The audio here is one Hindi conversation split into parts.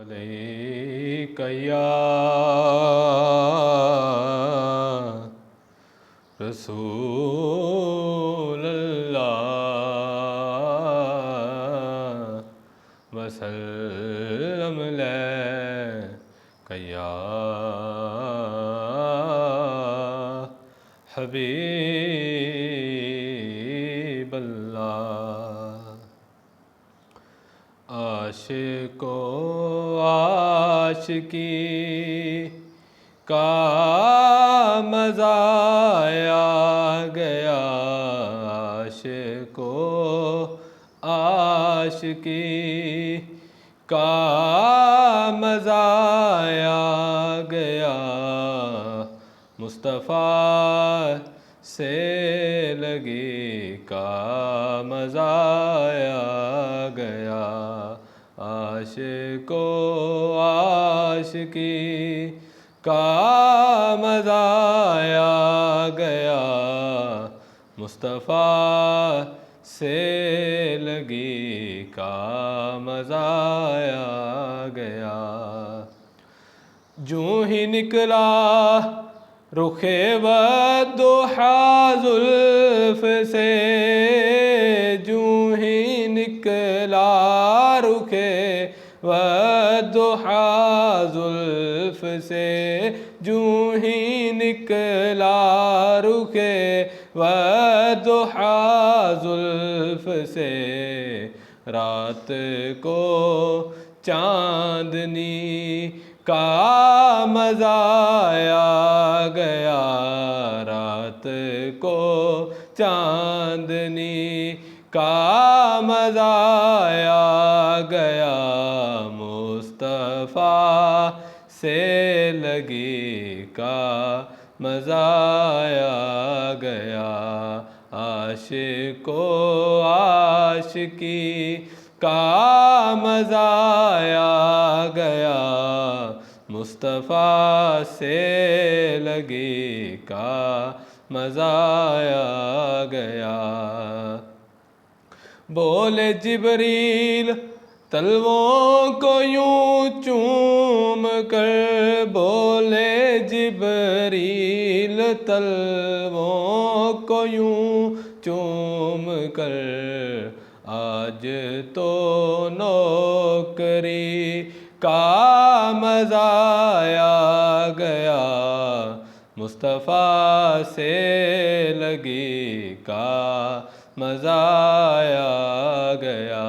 अलैका या रसूल अल्लाह वसल्लम अलैका या हबीब अल्लाह। आशिको आशिकी का मज़ा आ गया, आशिको आशिकी का मज़ा आ गया, मुस्तफ़ा से लगी का मज़ा आ गया। आशिको आशिकी का मज़ा आ गया, मुस्तफ़ा से लगी का मज़ा आ गया। जूँ ही निकला रुखे वद्दुहा ज़ुल्फ़ से, जूँ ही निकला रुखे वद्दुहा ज़ुल्फ़ से, जूँ ही निकला रुखे वद्दुहा ज़ुल्फ़ से, रात को चाँदनी का मज़ा आ गया, रात को चाँदनी का मज़ा आ गया, मुस्तफ़ा से लगी का मज़ा आ गया। आशिको आशिकी का मज़ा आ गया, मुस्तफ़ा से लगी का मज़ा आ गया। बोले जिब्रील तलवों को यूं चूम कर, बोले जिब्रील तलवों को यूं चूम कर, आज तो नौकरी का मज़ा आ गया, मुस्तफ़ा से लगी का मज़ा आ गया।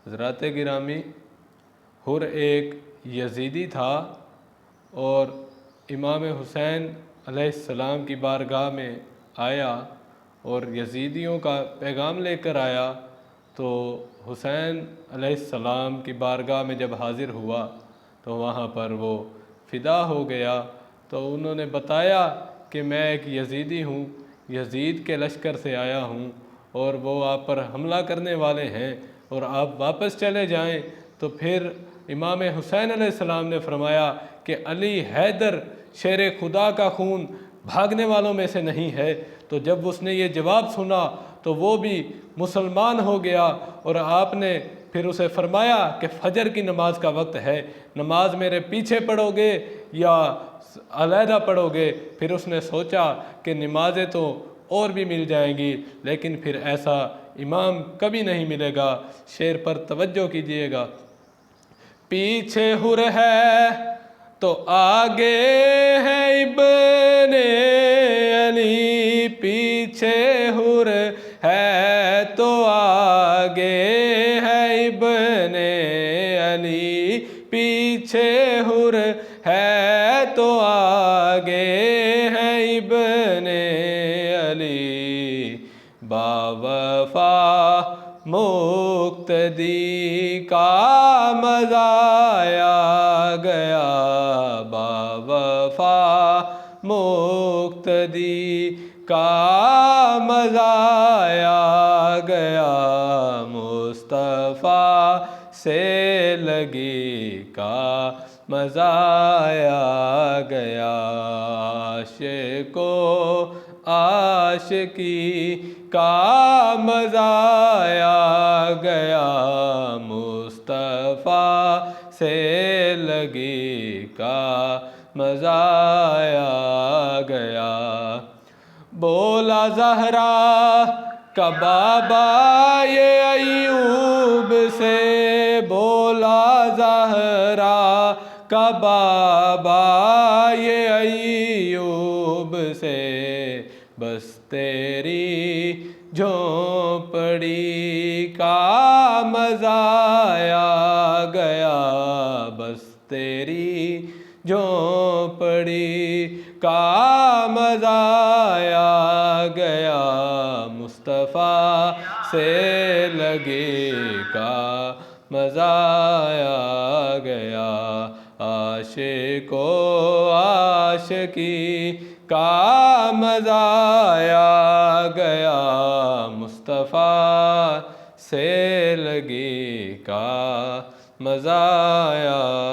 हज़रात गिरामी, हुर एक यज़ीदी था और इमाम हुसैन अलैहिस्सलाम की बारगाह में आया और यज़ीदियों का पैगाम लेकर आया। तो हुसैन अलैहिस्सलाम की बारगाह में जब हाज़िर हुआ तो वहाँ पर वो फ़िदा हो गया। तो उन्होंने बताया कि मैं एक यज़ीदी हूँ, यज़ीद के लश्कर से आया हूँ और वो आप पर हमला करने वाले हैं और आप वापस चले जाएं। तो फिर इमाम हुसैन अलैहिस्सलाम ने फरमाया कि अली हैदर शेर खुदा का खून भागने वालों में से नहीं है। तो जब उसने ये जवाब सुना तो वो भी मुसलमान हो गया और आपने फिर उसे फरमाया कि फ़जर की नमाज का वक्त है, नमाज मेरे पीछे पढ़ोगे या अलहदा पढ़ोगे। फिर उसने सोचा कि नमाज़ें तो और भी मिल जाएंगी, लेकिन फिर ऐसा इमाम कभी नहीं मिलेगा। शेर पर तवज्जो कीजिएगा। पीछे हुर है तो आगे है इब्ने अली, पीछे हुर है तो आगे है इब्ने अली, पीछे हुर है तो आगे है इब्ने अली, बावफा मुक्तदी का मज़ा आ गया, बावफा मुक्तदी का मज़ा आ गया, मुस्तफ़ा से लगी का मज़ा आ गया। आशिको आशिकी का मज़ा आ गया, मुस्तफ़ा से लगी का मज़ा आ गया। बोला ज़हरा का बाबा ये अयूब से, बोला ज़हरा का बाबा ये अयूब से, बस तेरी झोंपड़ी का मज़ा आ गया, बस तेरी झोंपड़ी का मज़ा आ गया। मुस्तफ़ा से लगे का मज़ा आ गया। आशिको आशिकी का मज़ा आ गया। मुस्तफ़ा से लगे का मज़ा आ